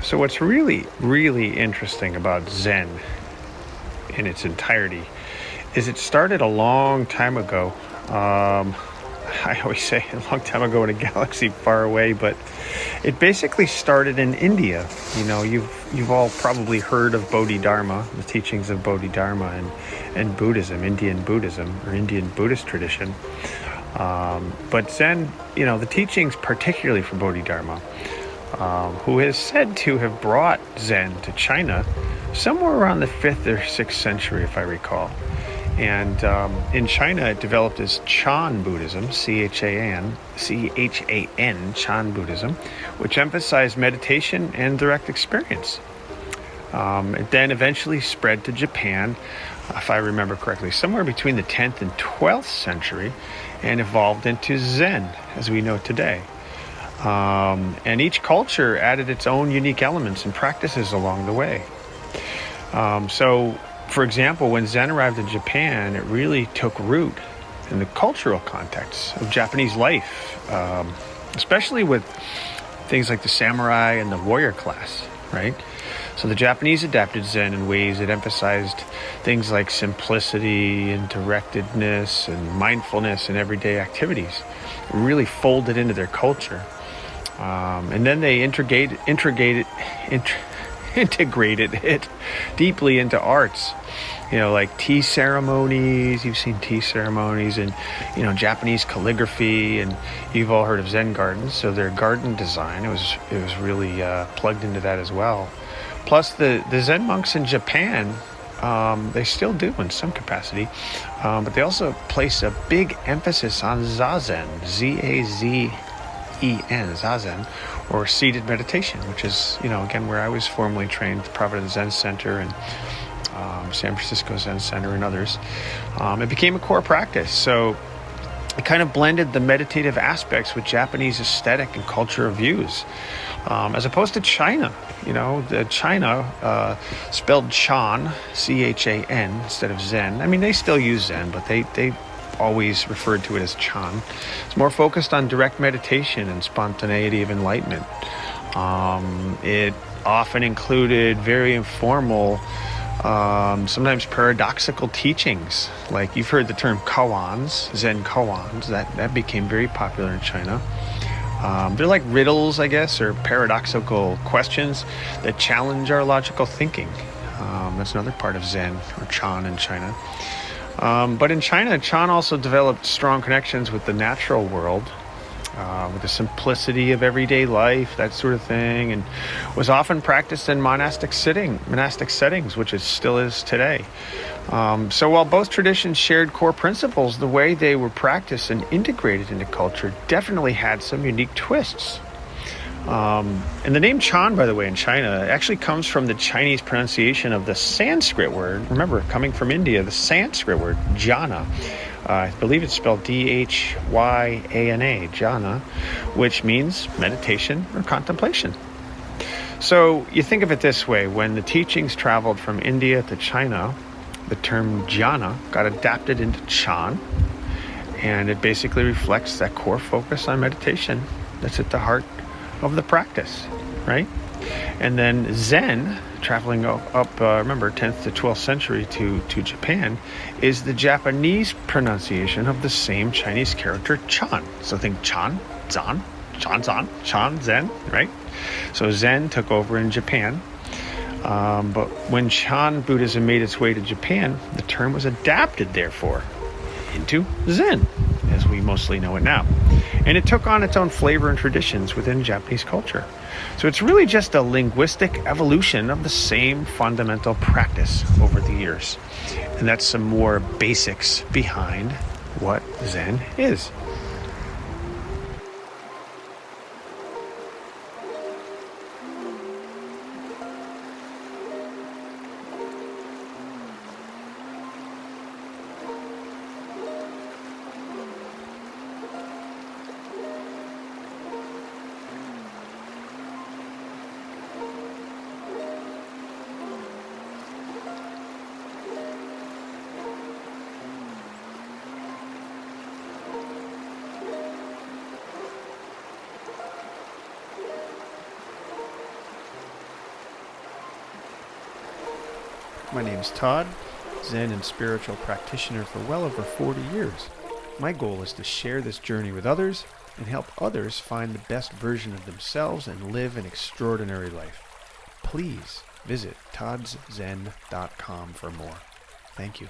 So what's really, really interesting about Zen in its entirety is it started a long time ago. Um, I always say a long time ago in a galaxy far away, but it basically started in India. You've all probably heard of Bodhidharma, the teachings of Bodhidharma, and Buddhism, Indian Buddhism or Indian Buddhist tradition. But Zen, the teachings, particularly for Bodhidharma, who is said to have brought Zen to China somewhere around the 5th or 6th century, if I recall. And in China, it developed as Chan Buddhism, C-H-A-N, Chan Buddhism, which emphasized meditation and direct experience. It then eventually spread to Japan, if I remember correctly, somewhere between the 10th and 12th century, and evolved into Zen, as we know today. And each culture added its own unique elements and practices along the way. So, for example, when Zen arrived in Japan, it really took root in the cultural context of Japanese life, especially with things like the samurai and the warrior class, right? So the Japanese adapted Zen in ways that emphasized things like simplicity and directedness and mindfulness in everyday activities. It really folded into their culture. And then they integrated it deeply into arts, like tea ceremonies. You've seen tea ceremonies, and Japanese calligraphy, and you've all heard of Zen gardens. So their garden design, it was really plugged into that as well. Plus the Zen monks in Japan, they still do in some capacity, but they also place a big emphasis on Zazen, Z-A-Z-E-N, Zazen, or seated meditation, which is, again, where I was formerly trained, the Providence Zen Center and San Francisco Zen Center and others. It became a core practice. So it kind of blended the meditative aspects with Japanese aesthetic and cultural views, as opposed to China. The China, spelled Chan, C-H-A-N, instead of Zen. I mean, they still use Zen, but they always referred to it as Chan. It's more focused on direct meditation and spontaneity of enlightenment. It often included very informal, sometimes paradoxical teachings. Like you've heard the term koans, Zen koans, that became very popular in China. They're like riddles, I guess, or paradoxical questions that challenge our logical thinking. That's another part of Zen, or Chan in China. But in China, Chan also developed strong connections with the natural world, with the simplicity of everyday life, that sort of thing, and was often practiced in monastic settings, which it still is today. So while both traditions shared core principles, the way they were practiced and integrated into culture definitely had some unique twists. And the name Chan, by the way, in China actually comes from the Chinese pronunciation of the Sanskrit word. Remember, coming from India, the Sanskrit word, jhana. I believe it's spelled D-H-Y-A-N-A, jhana, which means meditation or contemplation. So you think of it this way: when the teachings traveled from India to China, the term jhana got adapted into Chan, and it basically reflects that core focus on meditation that's at the heart of the practice, right? And then Zen, traveling up remember, 10th to 12th century to Japan, is the Japanese pronunciation of the same Chinese character Chan. So think Chan, Zan, Chan, Zan, Chan, Zen, right? So Zen took over in Japan. But when Chan Buddhism made its way to Japan, the term was adapted, therefore, into Zen, as we mostly know it now. And it took on its own flavor and traditions within Japanese culture. So it's really just a linguistic evolution of the same fundamental practice over the years. And that's some more basics behind what Zen is. My name's Todd, Zen and spiritual practitioner for well over 40 years. My goal is to share this journey with others and help others find the best version of themselves and live an extraordinary life. Please visit toddszen.com for more. Thank you.